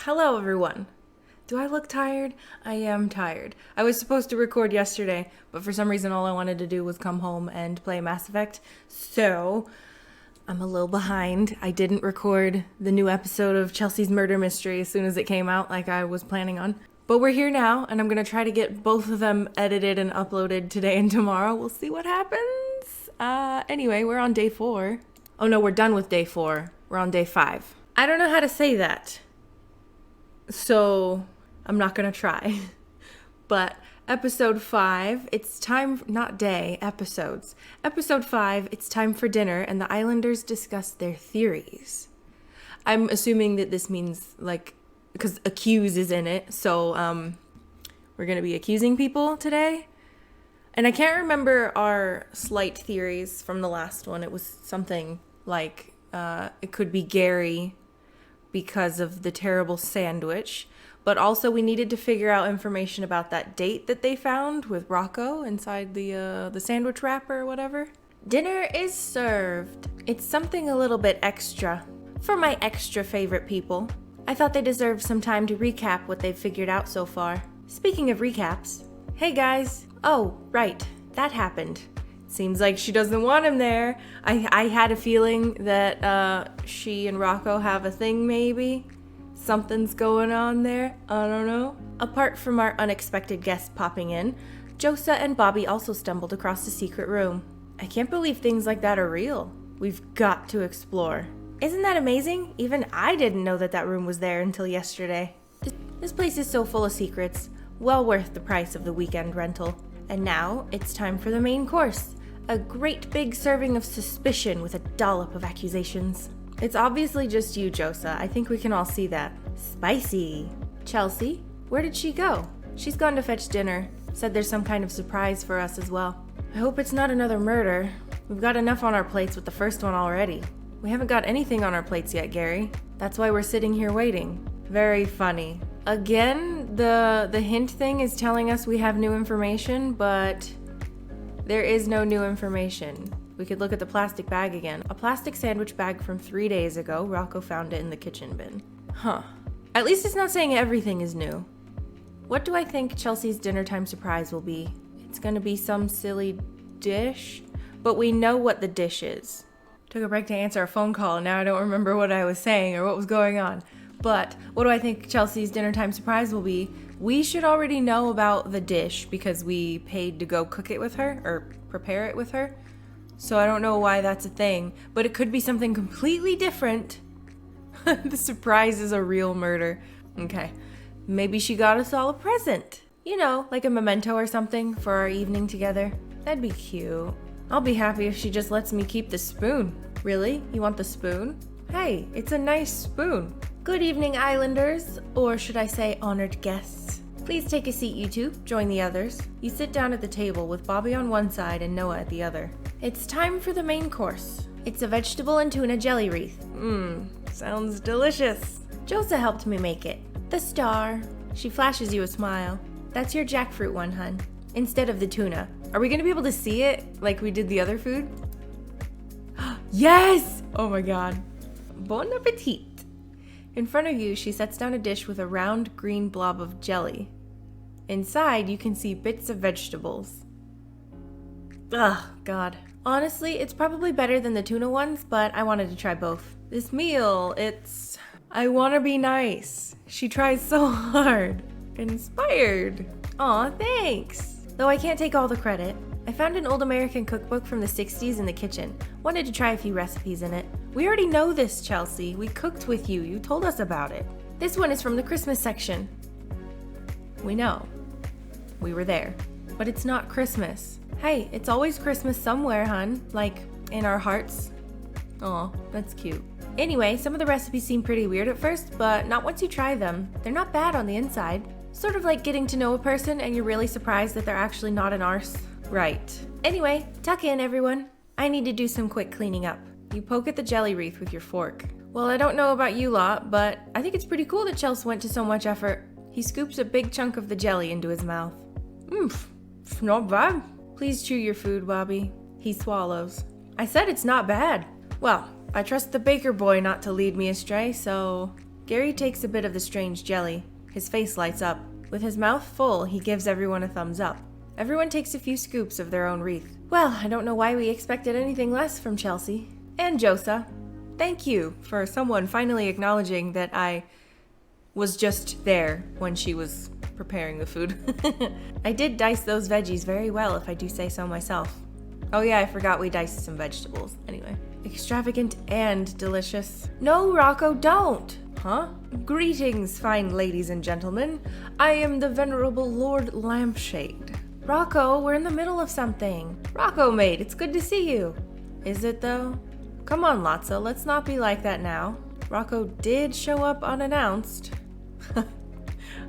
Hello, everyone. Do I look tired? I am tired. I was supposed to record yesterday, but for some reason all I wanted to do was come home and play Mass Effect. So, I'm a little behind. I didn't record the new episode of Chelsea's Murder Mystery as soon as it came out like I was planning on. But we're here now, and I'm going to try to get both of them edited and uploaded today and tomorrow. We'll see what happens. Anyway, we're on day 4. Oh no, we're done with day 4. We're on day 5. I don't know how to say that. So, I'm not going to try. But episode 5, it's time, not day, episodes. Episode 5, it's time for dinner, and the Islanders discuss their theories. I'm assuming that this means, because accuse is in it, so we're going to be accusing people today. And I can't remember our slight theories from the last one. It was something like it could be Gary because of the terrible sandwich. But also we needed to figure out information about that date that they found with Rocco inside the sandwich wrapper or whatever. Dinner is served. It's something a little bit extra. For my extra favorite people. I thought they deserved some time to recap what they've figured out so far. Speaking of recaps, hey guys. Oh, right, that happened. Seems like she doesn't want him there. I had a feeling that she and Rocco have a thing maybe. Something's going on there. I don't know. Apart from our unexpected guest popping in, Josa and Bobby also stumbled across a secret room. I can't believe things like that are real. We've got to explore. Isn't that amazing? Even I didn't know that room was there until yesterday. This place is so full of secrets. Well worth the price of the weekend rental. And now it's time for the main course. A great big serving of suspicion with a dollop of accusations. It's obviously just you, Josa. I think we can all see that. Spicy. Chelsea, where did she go? She's gone to fetch dinner. Said there's some kind of surprise for us as well. I hope it's not another murder. We've got enough on our plates with the first one already. We haven't got anything on our plates yet, Gary. That's why we're sitting here waiting. Very funny. Again, the hint thing is telling us we have new information, but there is no new information. We could look at the plastic bag again. A plastic sandwich bag from 3 days ago. Rocco found it in the kitchen bin. Huh. At least it's not saying everything is new. What do I think Chelsea's dinner time surprise will be? It's gonna be some silly dish, but we know what the dish is. Took a break to answer a phone call, and now I don't remember what I was saying or what was going on. But what do I think Chelsea's dinner time surprise will be? We should already know about the dish because we paid to go cook it with her or prepare it with her. So I don't know why that's a thing, but it could be something completely different. The surprise is a real murder. Okay, maybe she got us all a present. You know, like a memento or something for our evening together. That'd be cute. I'll be happy if she just lets me keep the spoon. Really? You want the spoon? Hey, it's a nice spoon. Good evening, Islanders, or should I say honored guests. Please take a seat, you two. Join the others. You sit down at the table with Bobby on one side and Noah at the other. It's time for the main course. It's a vegetable and tuna jelly wreath. Sounds delicious. Josa helped me make it. The star. She flashes you a smile. That's your jackfruit one, hun. Instead of the tuna. Are we gonna be able to see it like we did the other food? Yes! Oh my god. Bon appetit. In front of you, she sets down a dish with a round green blob of jelly. Inside, you can see bits of vegetables. Ugh, God. Honestly, it's probably better than the tuna ones, but I wanted to try both. This meal, I wanna be nice. She tries so hard. Inspired. Aw, thanks. Though I can't take all the credit. I found an old American cookbook from the 60s in the kitchen. Wanted to try a few recipes in it. We already know this, Chelsea. We cooked with you. You told us about it. This one is from the Christmas section. We know. We were there. But it's not Christmas. Hey, it's always Christmas somewhere, hun. Like, in our hearts. Aw, that's cute. Anyway, some of the recipes seem pretty weird at first, but not once you try them. They're not bad on the inside. Sort of like getting to know a person and you're really surprised that they're actually not an arse. Right. Anyway, tuck in, everyone. I need to do some quick cleaning up. You poke at the jelly wreath with your fork. Well, I don't know about you lot, but I think it's pretty cool that Chelsea went to so much effort. He scoops a big chunk of the jelly into his mouth. Not bad. Please chew your food, Bobby. He swallows. I said it's not bad. Well, I trust the baker boy not to lead me astray, so Gary takes a bit of the strange jelly. His face lights up. With his mouth full, he gives everyone a thumbs up. Everyone takes a few scoops of their own wreath. Well, I don't know why we expected anything less from Chelsea. And Josa. Thank you for someone finally acknowledging that I was just there when she was preparing the food. I did dice those veggies very well, if I do say so myself. Oh yeah, I forgot we diced some vegetables. Anyway. Extravagant and delicious. No, Rocco, don't! Huh? Greetings, fine ladies and gentlemen. I am the venerable Lord Lampshade. Rocco, we're in the middle of something. Rocco, mate, it's good to see you. Is it though? Come on, Lotso, let's not be like that now. Rocco did show up unannounced. I'm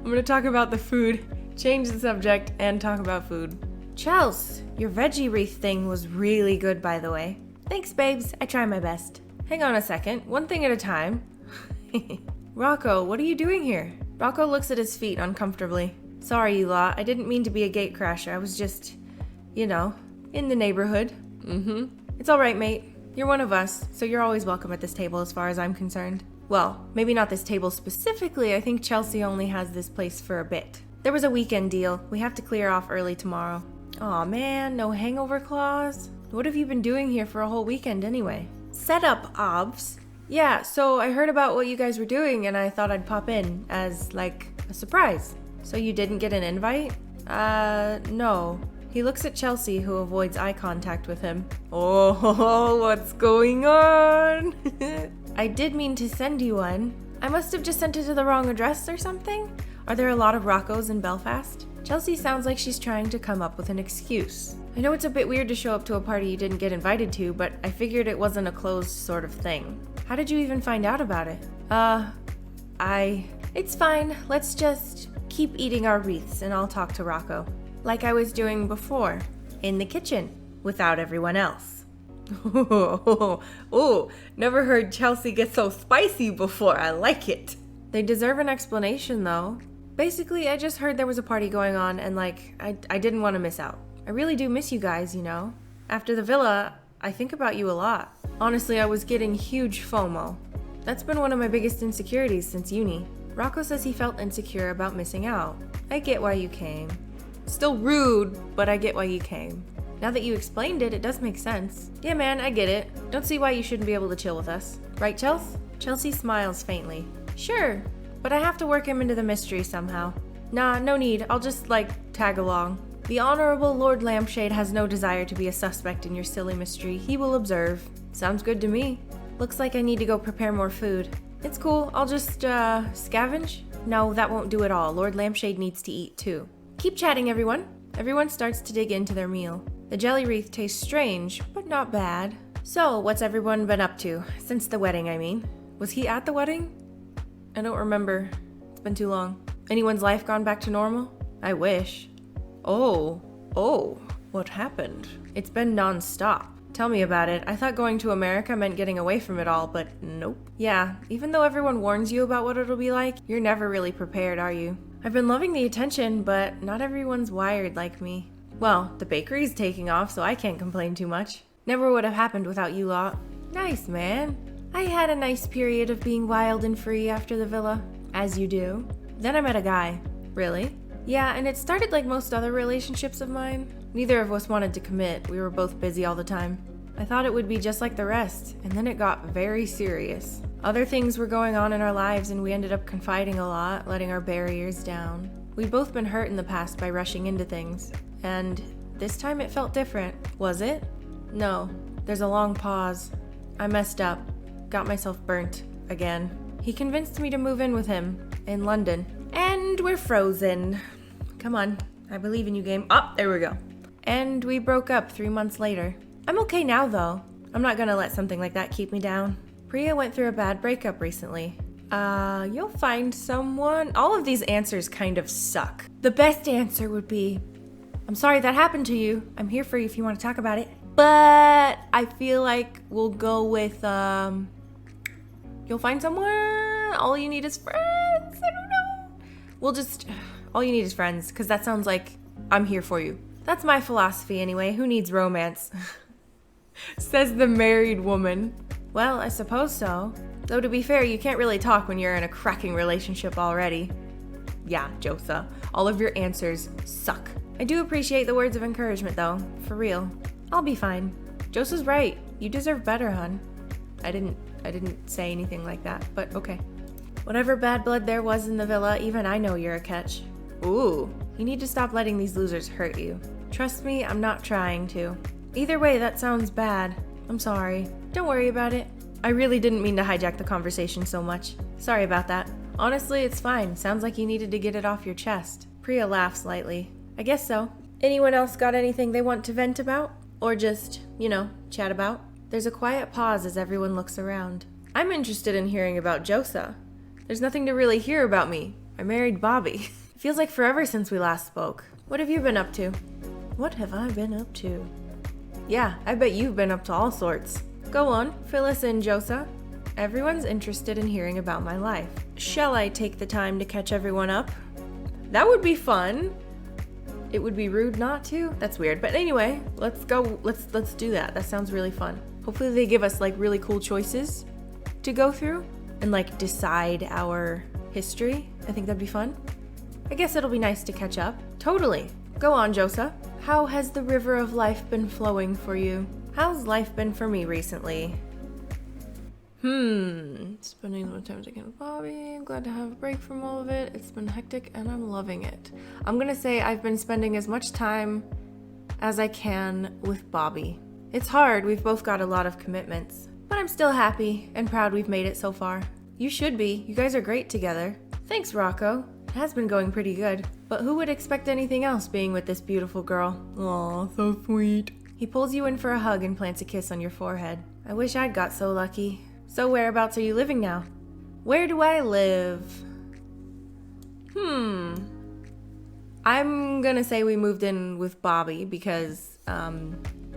gonna talk about the food, change the subject, and talk about food. Chels, your veggie wreath thing was really good, by the way. Thanks, babes. I try my best. Hang on a second. One thing at a time. Rocco, what are you doing here? Rocco looks at his feet uncomfortably. Sorry, you lot. I didn't mean to be a gatecrasher. I was just, in the neighborhood. It's all right, mate. You're one of us, so you're always welcome at this table as far as I'm concerned. Well, maybe not this table specifically. I think Chelsea only has this place for a bit. There was a weekend deal. We have to clear off early tomorrow. Aw, man, no hangover clause? What have you been doing here for a whole weekend anyway? Set up, obvs. Yeah, so I heard about what you guys were doing and I thought I'd pop in as, like, a surprise. So you didn't get an invite? No. He looks at Chelsea, who avoids eye contact with him. Oh, what's going on? I did mean to send you one. I must have just sent it to the wrong address or something? Are there a lot of Roccos in Belfast? Chelsea sounds like she's trying to come up with an excuse. I know it's a bit weird to show up to a party you didn't get invited to, but I figured it wasn't a closed sort of thing. How did you even find out about it? It's fine. Let's just keep eating our wreaths and I'll talk to Rocco. Like I was doing before, in the kitchen, without everyone else. Oh, never heard Chelsea get so spicy before. I like it. They deserve an explanation, though. Basically, I just heard there was a party going on and, I didn't want to miss out. I really do miss you guys, After the villa, I think about you a lot. Honestly, I was getting huge FOMO. That's been one of my biggest insecurities since uni. Rocco says he felt insecure about missing out. I get why you came. Still rude, but I get why you came. Now that you explained it, it does make sense. Yeah, man, I get it. Don't see why you shouldn't be able to chill with us. Right, Chels? Chelsea smiles faintly. Sure, but I have to work him into the mystery somehow. Nah, no need. I'll just, tag along. The Honorable Lord Lampshade has no desire to be a suspect in your silly mystery. He will observe. Sounds good to me. Looks like I need to go prepare more food. It's cool. I'll just, scavenge? No, that won't do it all. Lord Lampshade needs to eat, too. Keep chatting, everyone. Everyone starts to dig into their meal. The jelly wreath tastes strange, but not bad. So, what's everyone been up to? Since the wedding, I mean. Was he at the wedding? I don't remember. It's been too long. Anyone's life gone back to normal? I wish. Oh, what happened? It's been non-stop. Tell me about it. I thought going to America meant getting away from it all, but nope. Yeah, even though everyone warns you about what it'll be like, you're never really prepared, are you? I've been loving the attention, but not everyone's wired like me. Well, the bakery's taking off, so I can't complain too much. Never would have happened without you lot. Nice, man. I had a nice period of being wild and free after the villa, as you do. Then I met a guy. Really? Yeah, and it started like most other relationships of mine. Neither of us wanted to commit. We were both busy all the time. I thought it would be just like the rest, and then it got very serious. Other things were going on in our lives, and we ended up confiding a lot, letting our barriers down. We'd both been hurt in the past by rushing into things, and this time it felt different. Was it? No. There's a long pause. I messed up. Got myself burnt. Again. He convinced me to move in with him. In London. And we're frozen. Come on. I believe in you, game. Oh, there we go. And we broke up 3 months later. I'm okay now, though. I'm not gonna let something like that keep me down. Priya went through a bad breakup recently. You'll find someone. All of these answers kind of suck. The best answer would be, I'm sorry that happened to you. I'm here for you if you want to talk about it. But I feel like we'll go with, you'll find someone. All you need is friends. I don't know. All you need is friends, because that sounds like I'm here for you. That's my philosophy anyway. Who needs romance? Says the married woman. Well, I suppose so. Though to be fair, you can't really talk when you're in a cracking relationship already. Yeah, Josa, all of your answers suck. I do appreciate the words of encouragement though, for real. I'll be fine. Josa's right. You deserve better, hun. I didn't say anything like that, but okay. Whatever bad blood there was in the villa, even I know you're a catch. Ooh, you need to stop letting these losers hurt you. Trust me, I'm not trying to. Either way, that sounds bad. I'm sorry. Don't worry about it. I really didn't mean to hijack the conversation so much. Sorry about that. Honestly, it's fine. Sounds like you needed to get it off your chest. Priya laughs lightly. I guess so. Anyone else got anything they want to vent about? Or just, chat about? There's a quiet pause as everyone looks around. I'm interested in hearing about Josa. There's nothing to really hear about me. I married Bobby. It feels like forever since we last spoke. What have you been up to? What have I been up to? Yeah, I bet you've been up to all sorts. Go on, fill us in, Josa. Everyone's interested in hearing about my life. Shall I take the time to catch everyone up? That would be fun. It would be rude not to. That's weird. But anyway, let's go. Let's do that. That sounds really fun. Hopefully they give us really cool choices to go through and decide our history. I think that'd be fun. I guess it'll be nice to catch up. Totally. Go on, Josa. How has the river of life been flowing for you? How's life been for me recently? Spending more time again with Bobby. I'm glad to have a break from all of it. It's been hectic and I'm loving it. I'm gonna say I've been spending as much time as I can with Bobby. It's hard, we've both got a lot of commitments. But I'm still happy and proud we've made it so far. You should be. You guys are great together. Thanks, Rocco. It has been going pretty good. But who would expect anything else being with this beautiful girl? Aw, so sweet. He pulls you in for a hug and plants a kiss on your forehead. I wish I'd got so lucky. So whereabouts are you living now? Where do I live? I'm gonna say we moved in with Bobby because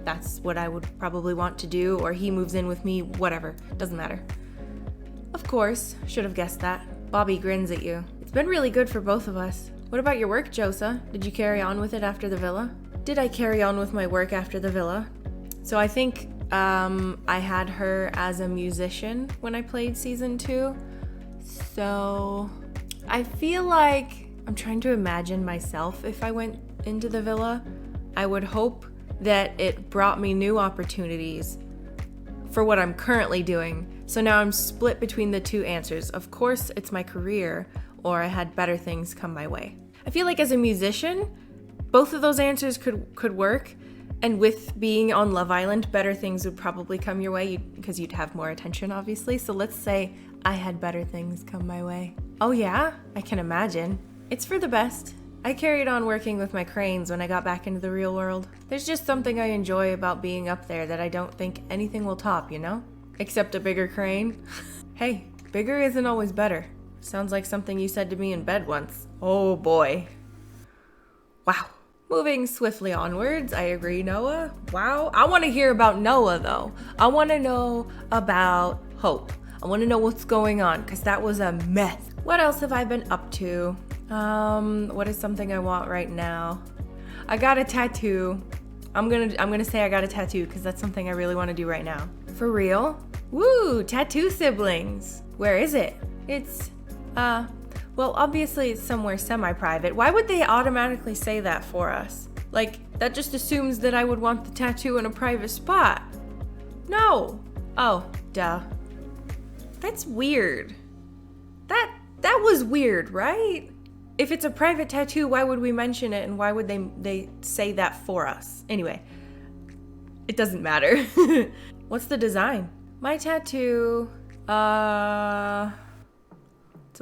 that's what I would probably want to do, or he moves in with me, whatever, doesn't matter. Of course, should have guessed that. Bobby grins at you. It's been really good for both of us. What about your work, Josa? Did you carry on with it after the villa? Did I carry on with my work after the villa? So I think I had her as a musician when I played season 2. So I feel like I'm trying to imagine myself if I went into the villa. I would hope that it brought me new opportunities for what I'm currently doing. So now I'm split between the two answers. Of course, it's my career, or I had better things come my way. I feel like as a musician, both of those answers could work. And with being on Love Island, better things would probably come your way because you'd have more attention, obviously. So let's say I had better things come my way. Oh yeah? I can imagine. It's for the best. I carried on working with my cranes when I got back into the real world. There's just something I enjoy about being up there that I don't think anything will top, Except a bigger crane. Hey, bigger isn't always better. Sounds like something you said to me in bed once. Oh boy. Wow. Moving swiftly onwards, I agree, Noah. Wow. I want to hear about Noah, though. I want to know about Hope. I want to know what's going on, because that was a mess. What else have I been up to? What is something I want right now? I got a tattoo. I'm gonna say I got a tattoo, because that's something I really want to do right now. For real? Woo! Tattoo siblings! Where is it? It's, well, obviously it's somewhere semi-private. Why would they automatically say that for us? That just assumes that I would want the tattoo in a private spot. No. Oh, duh. That's weird. That was weird, right? If it's a private tattoo, why would we mention it, and why would they say that for us? Anyway, it doesn't matter. What's the design? My tattoo, it's a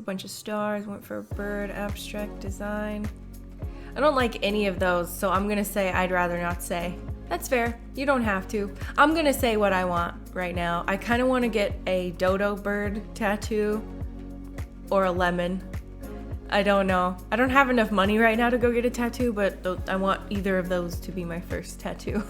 bunch of stars, went for a bird, abstract design. I don't like any of those, so I'm gonna say I'd rather not say. That's fair, you don't have to. I'm gonna say what I want right now. I kinda wanna get a dodo bird tattoo or a lemon. I don't know. I don't have enough money right now to go get a tattoo, but I want either of those to be my first tattoo.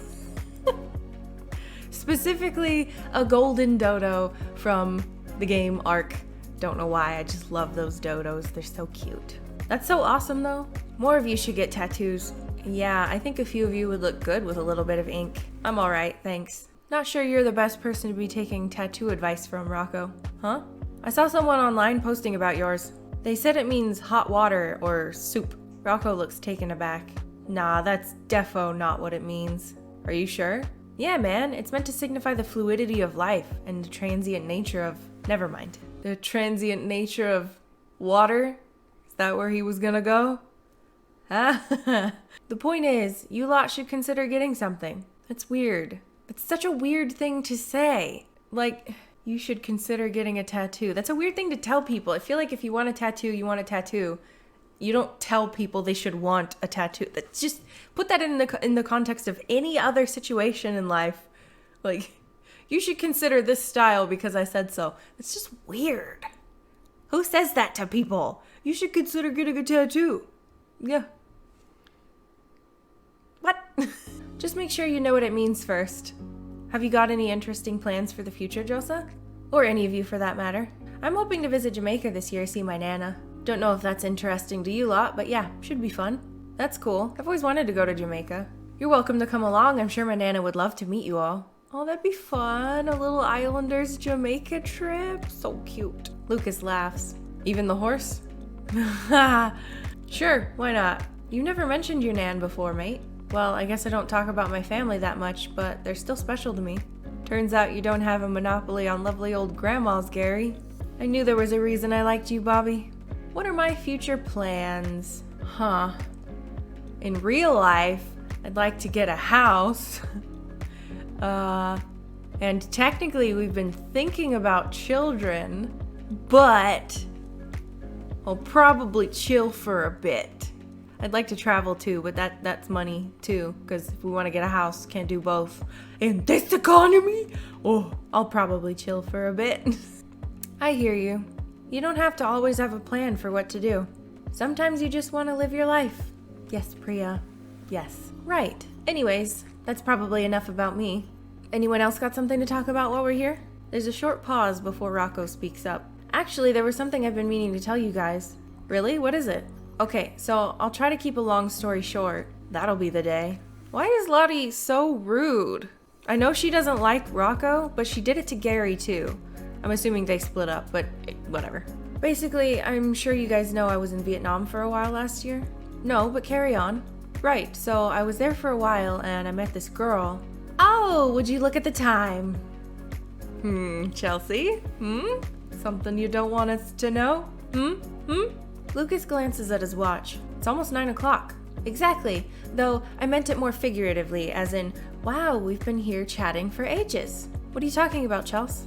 Specifically, a golden dodo from the game Ark. Don't know why, I just love those dodos. They're so cute. That's so awesome though. More of you should get tattoos. Yeah, I think a few of you would look good with a little bit of ink. I'm alright, thanks. Not sure you're the best person to be taking tattoo advice from, Rocco. Huh? I saw someone online posting about yours. They said it means hot water or soup. Rocco looks taken aback. Nah, that's defo not what it means. Are you sure? Yeah, man, it's meant to signify the fluidity of life and the transient nature of... Never mind. The transient nature of water? Is that where he was gonna go? The point is, you lot should consider getting something. That's weird. It's such a weird thing to say. Like, you should consider getting a tattoo. That's a weird thing to tell people. I feel like if you want a tattoo, you want a tattoo. You don't tell people they should want a tattoo. That's just, put that in the context of any other situation in life. Like, you should consider this style because I said so. It's just weird. Who says that to people? You should consider getting a tattoo. Yeah. What? Just make sure you know what it means first. Have you got any interesting plans for the future, Josa? Or any of you for that matter? I'm hoping to visit Jamaica this year, see my Nana. Don't know if that's interesting to you lot, but yeah, should be fun. That's cool. I've always wanted to go to Jamaica. You're welcome to come along. I'm sure my Nana would love to meet you all. Oh, that'd be fun. A little Islanders Jamaica trip. So cute. Lucas laughs. Even the horse? Sure, why not? You never mentioned your Nan before, mate. Well, I guess I don't talk about my family that much, but they're still special to me. Turns out you don't have a monopoly on lovely old grandmas, Gary. I knew there was a reason I liked you, Bobby. What are my future plans? Huh. In real life, I'd like to get a house. And technically we've been thinking about children, but I'll probably chill for a bit. I'd like to travel too, but that's money too, because if we want to get a house, can't do both. In this economy? Oh, I'll probably chill for a bit. I hear you. You don't have to always have a plan for what to do. Sometimes you just want to live your life. Yes, Priya. Yes. Right. Anyways, that's probably enough about me. Anyone else got something to talk about while we're here? There's a short pause before Rocco speaks up. Actually, there was something I've been meaning to tell you guys. Really? What is it? Okay, so I'll try to keep a long story short. That'll be the day. Why is Lottie so rude? I know she doesn't like Rocco, but she did it to Gary too. I'm assuming they split up, but whatever. Basically, I'm sure you guys know I was in Vietnam for a while last year. No, but carry on. Right, so I was there for a while and I met this girl. Oh, would you look at the time? Chelsea? Something you don't want us to know? Lucas glances at his watch. It's almost 9 o'clock. Exactly, though I meant it more figuratively, as in, wow, we've been here chatting for ages. What are you talking about, Chels?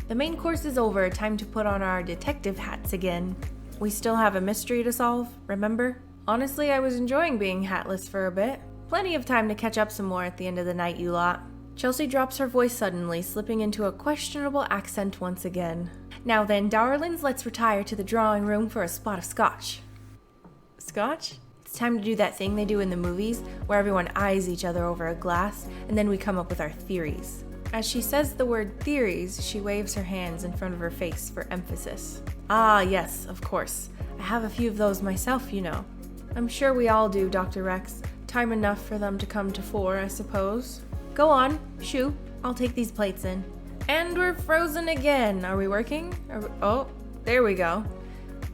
The main course is over, time to put on our detective hats again. We still have a mystery to solve, remember? Honestly, I was enjoying being hatless for a bit. Plenty of time to catch up some more at the end of the night, you lot. Chelsea drops her voice suddenly, slipping into a questionable accent once again. Now then, darlings, let's retire to the drawing room for a spot of scotch. Scotch? It's time to do that thing they do in the movies, where everyone eyes each other over a glass, and then we come up with our theories. As she says the word theories, she waves her hands in front of her face for emphasis. Ah, yes, of course. I have a few of those myself, you know. I'm sure we all do, Dr. Rex. Time enough for them to come to fore, I suppose. Go on, shoo. I'll take these plates in. And we're frozen again. Are we working? Oh, there we go.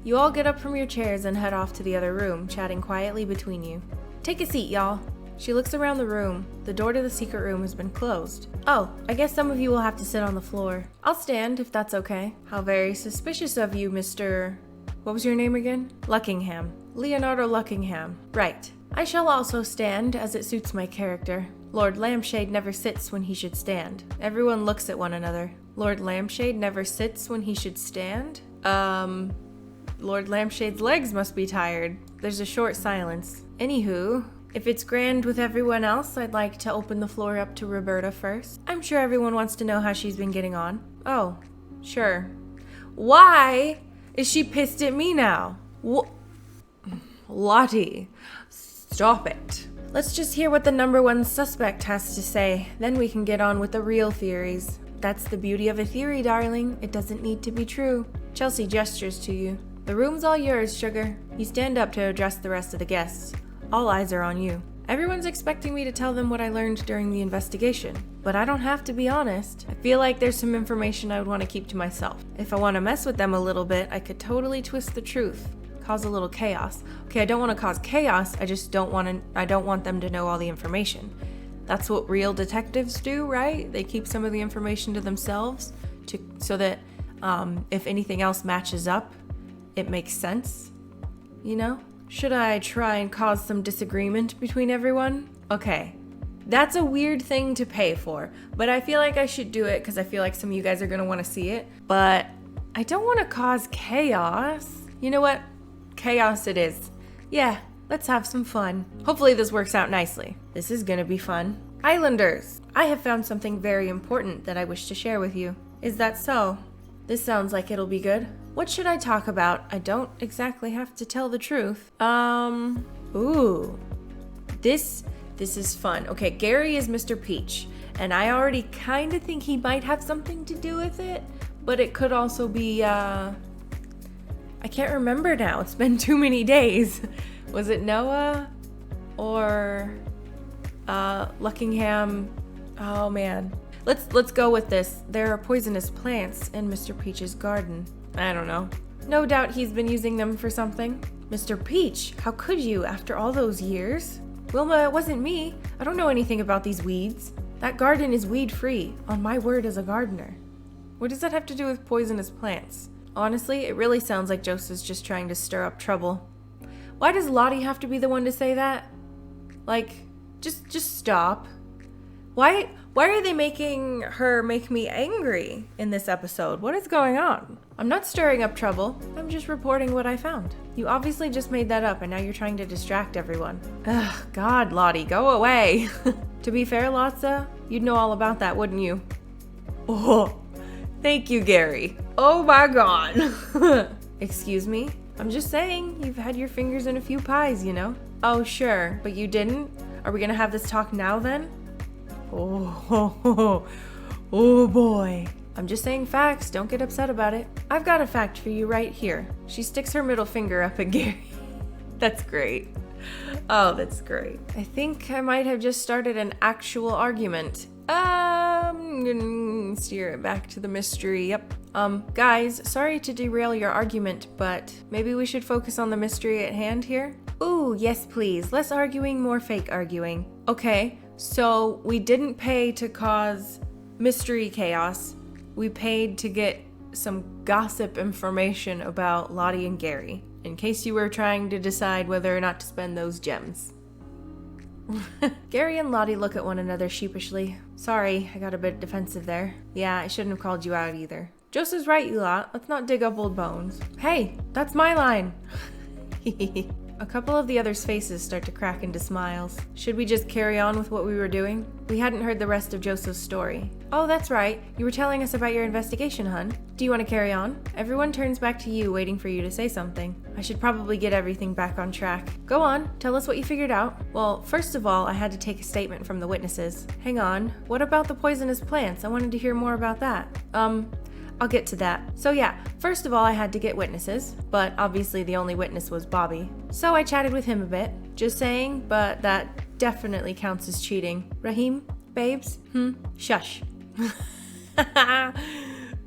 You all get up from your chairs and head off to the other room, chatting quietly between you. Take a seat, y'all. She looks around the room. The door to the secret room has been closed. Oh, I guess some of you will have to sit on the floor. I'll stand, if that's okay. How very suspicious of you, Mr. What was your name again? Luckingham. Leonardo Luckingham. Right. I shall also stand, as it suits my character. Lord Lampshade never sits when he should stand. Everyone looks at one another. Lord Lampshade never sits when he should stand? Lord Lampshade's legs must be tired. There's a short silence. Anywho, if it's grand with everyone else, I'd like to open the floor up to Roberta first. I'm sure everyone wants to know how she's been getting on. Oh, sure. Why is she pissed at me now? Lottie, stop it. Let's just hear what the number one suspect has to say. Then we can get on with the real theories. That's the beauty of a theory, darling. It doesn't need to be true. Chelsea gestures to you. The room's all yours, sugar. You stand up to address the rest of the guests. All eyes are on you. Everyone's expecting me to tell them what I learned during the investigation, but I don't have to be honest. I feel like there's some information I would want to keep to myself. If I want to mess with them a little bit, I could totally twist the truth, cause a little chaos. Okay, I don't want to cause chaos, I don't want them to know all the information. That's what real detectives do, right? They keep some of the information to themselves so that if anything else matches up, it makes sense, you know? Should I try and cause some disagreement between everyone? Okay, that's a weird thing to pay for, but I feel like I should do it because I feel like some of you guys are going to want to see it, but I don't want to cause chaos. You know what? Chaos it is. Yeah, let's have some fun. Hopefully this works out nicely. This is going to be fun. Islanders, I have found something very important that I wish to share with you. Is that so? This sounds like it'll be good. What should I talk about? I don't exactly have to tell the truth. Ooh. This is fun. Okay, Gary is Mr. Peach, and I already kind of think he might have something to do with it, but it could also be, I can't remember now. It's been too many days. Was it Noah or Luckingham? Oh man. Let's go with this. There are poisonous plants in Mr. Peach's garden. I don't know. No doubt he's been using them for something. Mr. Peach, how could you after all those years? Wilma, it wasn't me. I don't know anything about these weeds. That garden is weed-free, on my word as a gardener. What does that have to do with poisonous plants? Honestly, it really sounds like Joseph's just trying to stir up trouble. Why does Lottie have to be the one to say that? Like, just stop. Why are they making her make me angry in this episode? What is going on? I'm not stirring up trouble. I'm just reporting what I found. You obviously just made that up and now you're trying to distract everyone. Ugh, God, Lottie, go away. To be fair, Lotsa, you'd know all about that, wouldn't you? Oh, thank you, Gary. Oh my God. Excuse me? I'm just saying, you've had your fingers in a few pies, you know? Oh, sure, but you didn't? Are we gonna have this talk now then? Oh boy. I'm just saying facts, don't get upset about it. I've got a fact for you right here. She sticks her middle finger up at Gary. That's great. Oh, that's great. I think I might have just started an actual argument. I'm gonna steer it back to the mystery, yep. Guys, sorry to derail your argument, but maybe we should focus on the mystery at hand here? Ooh, yes please, less arguing, more fake arguing. Okay, so we didn't pay to cause mystery chaos. We paid to get some gossip information about Lottie and Gary, in case you were trying to decide whether or not to spend those gems. Gary and Lottie look at one another sheepishly. Sorry, I got a bit defensive there. Yeah, I shouldn't have called you out either. Joseph's right, you lot. Let's not dig up old bones. Hey, that's my line. A couple of the others' faces start to crack into smiles. Should we just carry on with what we were doing? We hadn't heard the rest of Joseph's story. Oh, that's right. You were telling us about your investigation, hun. Do you want to carry on? Everyone turns back to you, waiting for you to say something. I should probably get everything back on track. Go on, tell us what you figured out. Well, first of all, I had to take a statement from the witnesses. Hang on, what about the poisonous plants? I wanted to hear more about that. I'll get to that. So yeah, first of all, I had to get witnesses, but obviously the only witness was Bobby. So I chatted with him a bit. Just saying, but that definitely counts as cheating. Raheem? Babes? Shush.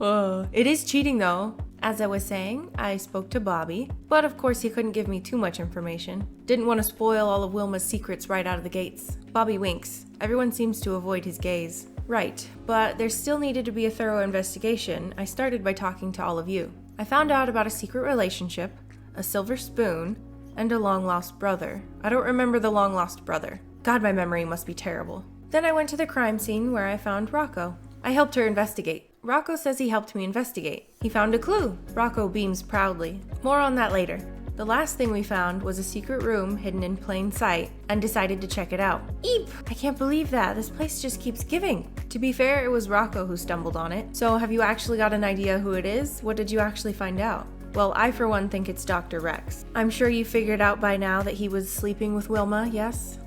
Oh, it is cheating though. As I was saying, I spoke to Bobby, but of course he couldn't give me too much information. Didn't want to spoil all of Wilma's secrets right out of the gates. Bobby winks. Everyone seems to avoid his gaze. Right, but there still needed to be a thorough investigation. I started by talking to all of you. I found out about a secret relationship, a silver spoon, and a long-lost brother. I don't remember the long-lost brother. God, my memory must be terrible. Then I went to the crime scene where I found Rocco. I helped her investigate. Rocco says he helped me investigate. He found a clue. Rocco beams proudly. More on that later. The last thing we found was a secret room hidden in plain sight and decided to check it out. Eep! I can't believe that. This place just keeps giving. To be fair, it was Rocco who stumbled on it. So have you actually got an idea who it is? What did you actually find out? Well, I for one think it's Dr. Rex. I'm sure you figured out by now that he was sleeping with Wilma, yes?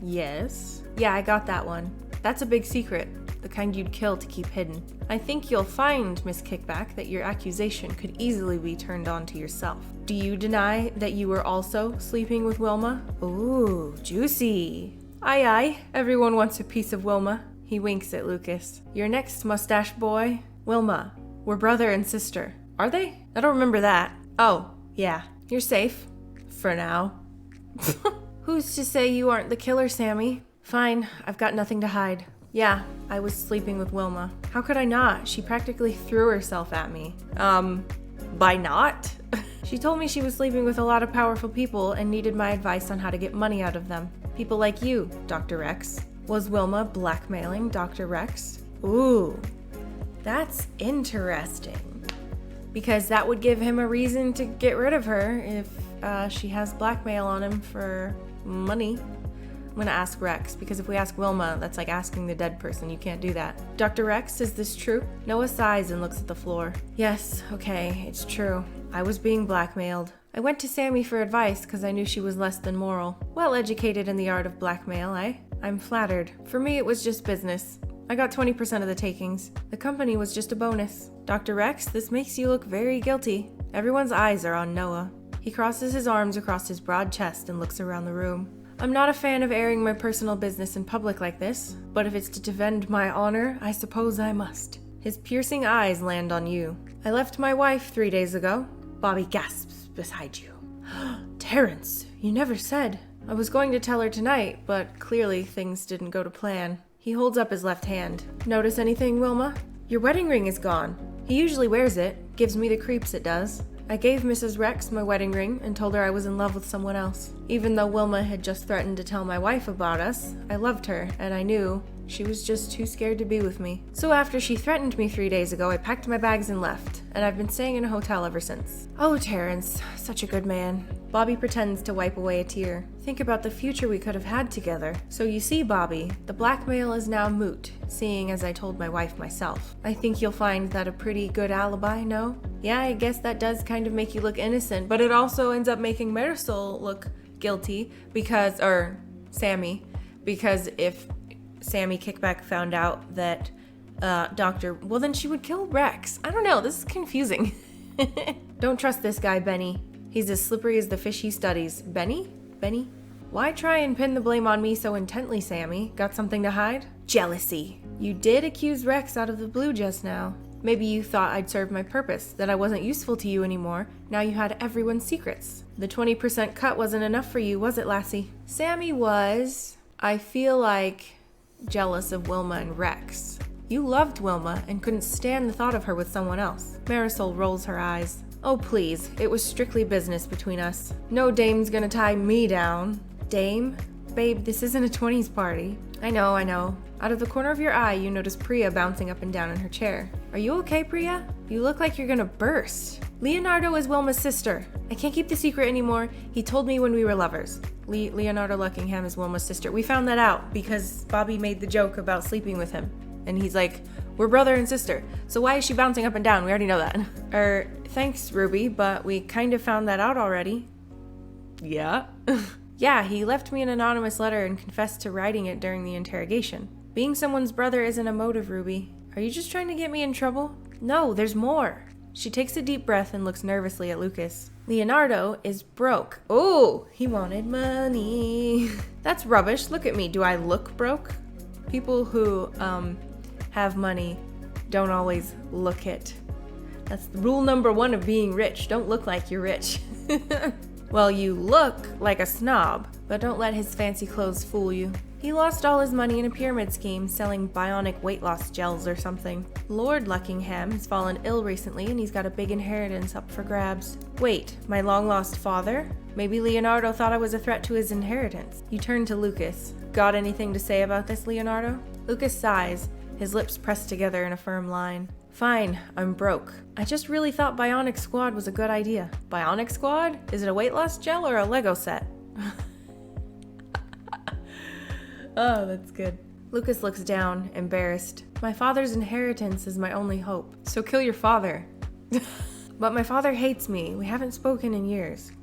Yes? Yeah, I got that one. That's a big secret. The kind you'd kill to keep hidden. I think you'll find, Miss Kickback, that your accusation could easily be turned on to yourself. Do you deny that you were also sleeping with Wilma? Ooh, juicy. Aye, aye. Everyone wants a piece of Wilma. He winks at Lucas. You're next, mustache boy. Wilma. We're brother and sister. Are they? I don't remember that. Oh, yeah. You're safe. For now. Who's to say you aren't the killer, Sammy? Fine. I've got nothing to hide. Yeah, I was sleeping with Wilma. How could I not? She practically threw herself at me. By not? She told me she was sleeping with a lot of powerful people and needed my advice on how to get money out of them. People like you, Dr. Rex. Was Wilma blackmailing Dr. Rex? Ooh, that's interesting. Because that would give him a reason to get rid of her if she has blackmail on him for money. I'm gonna ask Rex, because if we ask Wilma, that's like asking the dead person. You can't do that. Dr. Rex, is this true? Noah sighs and looks at the floor. Yes, okay, it's true. I was being blackmailed. I went to Sammy for advice because I knew she was less than moral. Well educated in the art of blackmail, eh? I'm flattered. For me, it was just business. I got 20% of the takings. The company was just a bonus. Dr. Rex, this makes you look very guilty. Everyone's eyes are on Noah. He crosses his arms across his broad chest and looks around the room. I'm not a fan of airing my personal business in public like this, but if it's to defend my honor, I suppose I must. His piercing eyes land on you. I left my wife 3 days ago. Bobby gasps beside you. Terrence, you never said. I was going to tell her tonight, but clearly things didn't go to plan. He holds up his left hand. Notice anything, Wilma? Your wedding ring is gone. He usually wears it. Gives me the creeps, it does. I gave Mrs. Rex my wedding ring and told her I was in love with someone else. Even though Wilma had just threatened to tell my wife about us, I loved her, and I knew she was just too scared to be with me. So after she threatened me 3 days ago, I packed my bags and left, and I've been staying in a hotel ever since. Oh, Terrence, such a good man. Bobby pretends to wipe away a tear. Think about the future we could have had together. So you see, Bobby, the blackmail is now moot, seeing as I told my wife myself. I think you'll find that a pretty good alibi, no? Yeah, I guess that does kind of make you look innocent, but it also ends up making Marisol look guilty because, or Sammy, because if Sammy Kickback found out that well then she would kill Rex. I don't know, this is confusing. Don't trust this guy, Benny. He's as slippery as the fish he studies. Benny? Benny? Why try and pin the blame on me so intently, Sammy? Got something to hide? Jealousy. You did accuse Rex out of the blue just now. Maybe you thought I'd served my purpose, that I wasn't useful to you anymore. Now you had everyone's secrets. The 20% cut wasn't enough for you, was it, Lassie? Sammy was, I feel like, jealous of Wilma and Rex. You loved Wilma and couldn't stand the thought of her with someone else. Marisol rolls her eyes. Oh please, it was strictly business between us. No dame's gonna tie me down. Dame? Babe, this isn't a 20s party. I know. Out of the corner of your eye, you notice Priya bouncing up and down in her chair. Are you okay, Priya? You look like you're gonna burst. Leonardo is Wilma's sister. I can't keep the secret anymore. He told me when we were lovers. Leonardo Luckingham is Wilma's sister. We found that out because Bobby made the joke about sleeping with him. And he's like, we're brother and sister. So why is she bouncing up and down? We already know that. Thanks, Ruby, but we kind of found that out already. Yeah? Yeah, he left me an anonymous letter and confessed to writing it during the interrogation. Being someone's brother isn't a motive, Ruby. Are you just trying to get me in trouble? No, there's more. She takes a deep breath and looks nervously at Lucas. Leonardo is broke. Oh, he wanted money. That's rubbish. Look at me. Do I look broke? People who, have money don't always look it. That's rule number 1 of being rich. Don't look like you're rich. Well, you look like a snob, but don't let his fancy clothes fool you. He lost all his money in a pyramid scheme selling bionic weight loss gels or something. Lord Luckingham has fallen ill recently and he's got a big inheritance up for grabs. Wait, my long-lost father? Maybe Leonardo thought I was a threat to his inheritance. You turn to Lucas. Got anything to say about this, Leonardo? Lucas sighs, his lips pressed together in a firm line. Fine, I'm broke. I just really thought Bionic Squad was a good idea. Bionic Squad? Is it a weight loss gel or a Lego set? Oh, that's good. Lucas looks down, embarrassed. My father's inheritance is my only hope. So kill your father. But my father hates me. We haven't spoken in years.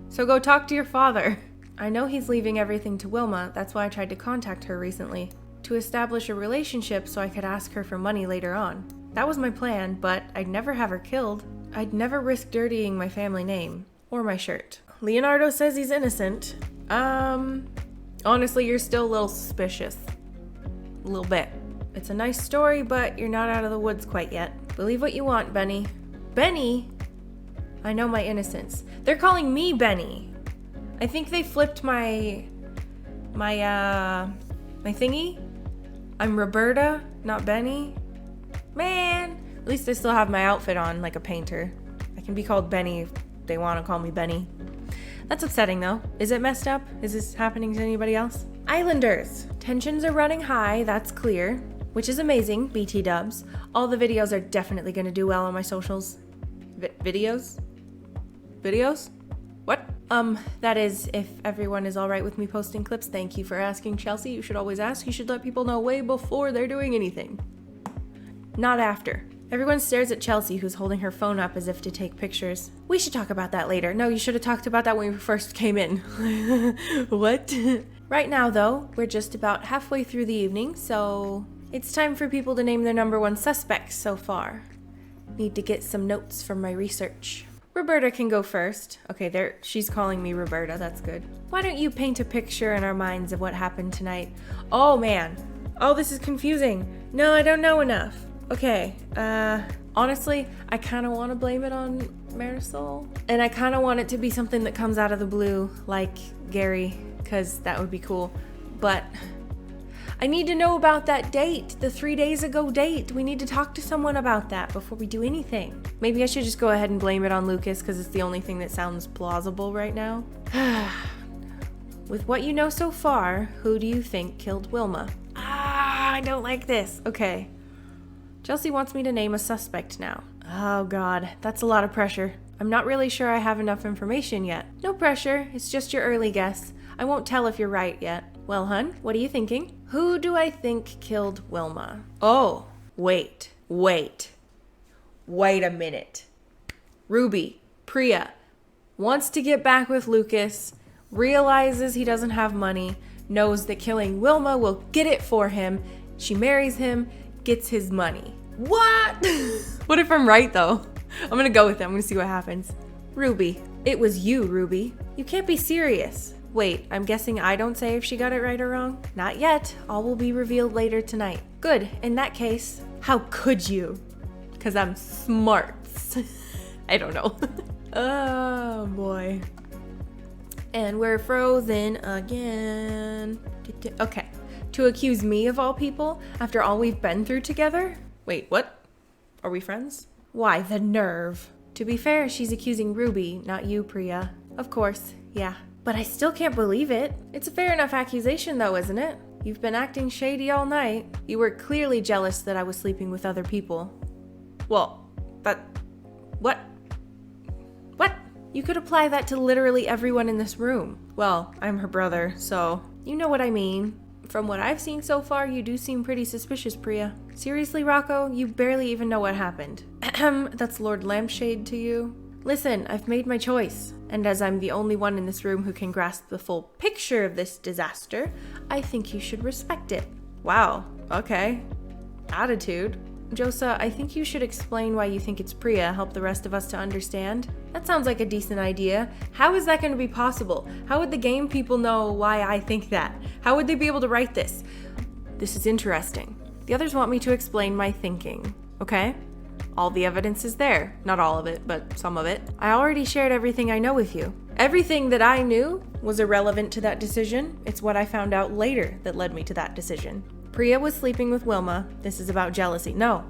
So go talk to your father. I know he's leaving everything to Wilma. That's why I tried to contact her recently. To establish a relationship so I could ask her for money later on. That was my plan, but I'd never have her killed. I'd never risk dirtying my family name. Or my shirt. Leonardo says he's innocent. Honestly, you're still a little suspicious. A little bit. It's a nice story, but you're not out of the woods quite yet. Believe what you want, Benny. Benny? I know my innocence. They're calling me Benny. I think they flipped my thingy. I'm Roberta, not Benny. Man, at least I still have my outfit on like a painter. I can be called Benny if they want to call me Benny. That's upsetting though. Is it messed up? Is this happening to anybody else? Islanders. Tensions are running high, that's clear. Which is amazing, BT dubs. All the videos are definitely going to do well on my socials. Videos? Videos? What? That is, if everyone is alright with me posting clips, thank you for asking, Chelsea. You should always ask. You should let people know way before they're doing anything. Not after. Everyone stares at Chelsea, who's holding her phone up as if to take pictures. We should talk about that later. No, you should have talked about that when we first came in. What? Right now, though, we're just about halfway through the evening, so it's time for people to name their number one suspects so far. Need to get some notes from my research. Roberta can go first. Okay, she's calling me Roberta, that's good. Why don't you paint a picture in our minds of what happened tonight? Oh, man. Oh, this is confusing. No, I don't know enough. Okay, honestly, I kind of want to blame it on Marisol. And I kind of want it to be something that comes out of the blue, like Gary, because that would be cool. But I need to know about that date, the 3 days ago date. We need to talk to someone about that before we do anything. Maybe I should just go ahead and blame it on Lucas because it's the only thing that sounds plausible right now. With what you know so far, who do you think killed Wilma? I don't like this. Okay. Chelsea wants me to name a suspect now. Oh God, that's a lot of pressure. I'm not really sure I have enough information yet. No pressure, it's just your early guess. I won't tell if you're right yet. Well, hun, what are you thinking? Who do I think killed Wilma? Oh, wait a minute. Ruby, Priya, wants to get back with Lucas, realizes he doesn't have money, knows that killing Wilma will get it for him. She marries him, gets his money. What? What if I'm right though? I'm gonna go with it. I'm gonna see what happens. Ruby, it was you, Ruby. You can't be serious. Wait, I'm guessing I don't say if she got it right or wrong? Not yet. All will be revealed later tonight. Good. In that case, how could you? Because I'm smart. I don't know. Oh, boy. And we're frozen again. Okay. To accuse me of all people after all we've been through together? Wait, what? Are we friends? Why, the nerve. To be fair, she's accusing Ruby, not you, Priya. Of course, yeah. But I still can't believe it. It's a fair enough accusation though, isn't it? You've been acting shady all night. You were clearly jealous that I was sleeping with other people. Well, but... What? What? You could apply that to literally everyone in this room. Well, I'm her brother, so... You know what I mean. From what I've seen so far, you do seem pretty suspicious, Priya. Seriously, Rocco? You barely even know what happened. That's Lord Lampshade to you? Listen, I've made my choice. And as I'm the only one in this room who can grasp the full picture of this disaster, I think you should respect it. Wow, okay. Attitude. Josa, I think you should explain why you think it's Priya, help the rest of us to understand. That sounds like a decent idea. How is that going to be possible? How would the game people know why I think that? How would they be able to write this? This is interesting. The others want me to explain my thinking, okay? All the evidence is there. Not all of it, but some of it. I already shared everything I know with you. Everything that I knew was irrelevant to that decision. It's what I found out later that led me to that decision. Priya was sleeping with Wilma. This is about jealousy. No.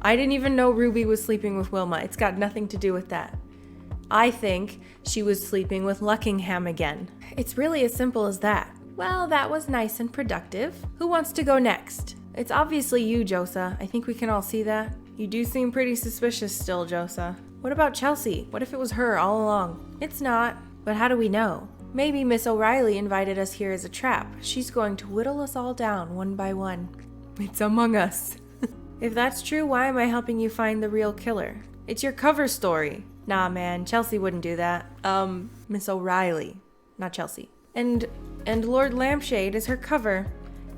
I didn't even know Ruby was sleeping with Wilma. It's got nothing to do with that. I think she was sleeping with Luckingham again. It's really as simple as that. Well, that was nice and productive. Who wants to go next? It's obviously you, Josa. I think we can all see that. You do seem pretty suspicious still, Josa. What about Chelsea? What if it was her all along? It's not. But how do we know? Maybe Miss O'Reilly invited us here as a trap. She's going to whittle us all down one by one. It's Among Us. If that's true, why am I helping you find the real killer? It's your cover story. Nah, man, Chelsea wouldn't do that. Miss O'Reilly, not Chelsea. And Lord Lampshade is her cover.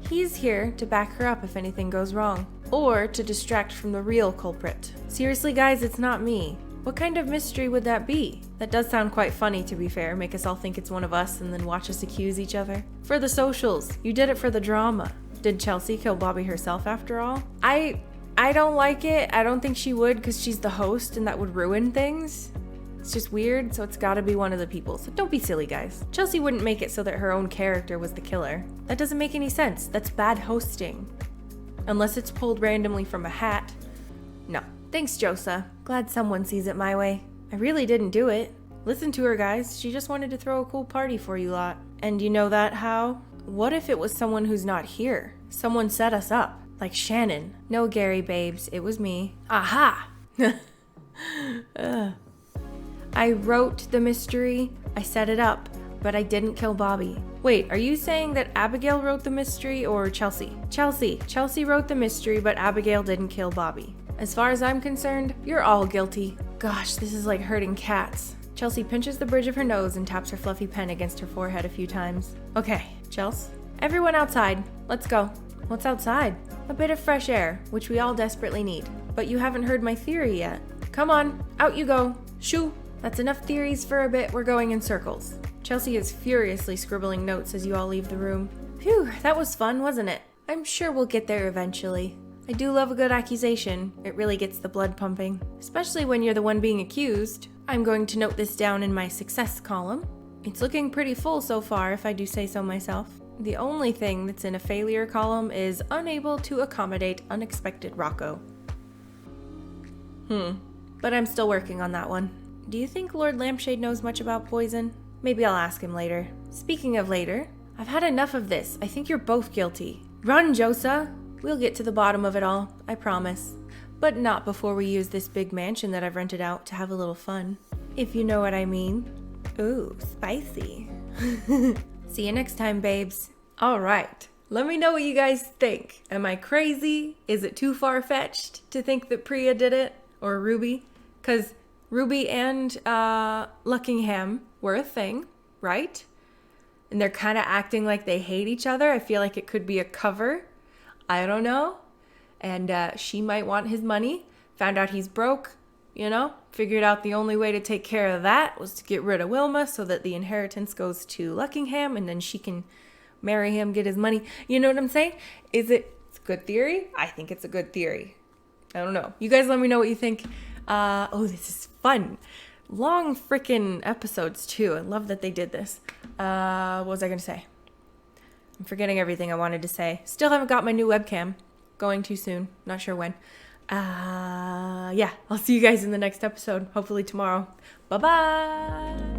He's here to back her up if anything goes wrong. Or to distract from the real culprit. Seriously, guys, it's not me. What kind of mystery would that be? That does sound quite funny, to be fair. Make us all think it's one of us and then watch us accuse each other. For the socials. You did it for the drama. Did Chelsea kill Bobby herself after all? I don't like it. I don't think she would because she's the host and that would ruin things. It's just weird, so it's gotta be one of the people. So don't be silly, guys. Chelsea wouldn't make it so that her own character was the killer. That doesn't make any sense. That's bad hosting. Unless it's pulled randomly from a hat. No. Thanks, Josa. Glad someone sees it my way. I really didn't do it. Listen to her, guys. She just wanted to throw a cool party for you lot. And you know that how? What if it was someone who's not here? Someone set us up. Like Shannon. No, Gary, babes. It was me. Aha! I wrote the mystery. I set it up. But I didn't kill Bobby. Wait, are you saying that Abigail wrote the mystery or Chelsea? Chelsea. Chelsea wrote the mystery, but Abigail didn't kill Bobby. As far as I'm concerned, you're all guilty. Gosh, this is like herding cats. Chelsea pinches the bridge of her nose and taps her fluffy pen against her forehead a few times. Okay, Chels. Everyone outside. Let's go. What's outside? A bit of fresh air, which we all desperately need. But you haven't heard my theory yet. Come on, out you go. Shoo. That's enough theories for a bit. We're going in circles. Chelsea is furiously scribbling notes as you all leave the room. Phew, that was fun, wasn't it? I'm sure we'll get there eventually. I do love a good accusation. It really gets the blood pumping. Especially when you're the one being accused. I'm going to note this down in my success column. It's looking pretty full so far, if I do say so myself. The only thing that's in a failure column is unable to accommodate unexpected Rocco. But I'm still working on that one. Do you think Lord Lampshade knows much about poison? Maybe I'll ask him later. Speaking of later, I've had enough of this. I think you're both guilty. Run, Josa! We'll get to the bottom of it all, I promise. But not before we use this big mansion that I've rented out to have a little fun. If you know what I mean. Ooh, spicy. See you next time, babes. All right. Let me know what you guys think. Am I crazy? Is it too far-fetched to think that Priya did it? Or Ruby? Because Ruby and Luckingham were a thing, right? And they're kind of acting like they hate each other. I feel like it could be a cover. I don't know. And she might want his money. Found out he's broke, Figured out the only way to take care of that was to get rid of Wilma so that the inheritance goes to Luckingham and then she can marry him, get his money. You know what I'm saying? It's a good theory? I think it's a good theory. I don't know. You guys let me know what you think. This is fun. Long freaking episodes too. I love that they did this. What was I going to say? I'm forgetting everything I wanted to say. Still haven't got my new webcam. Going too soon. Not sure when. I'll see you guys in the next episode. Hopefully tomorrow. Bye-bye.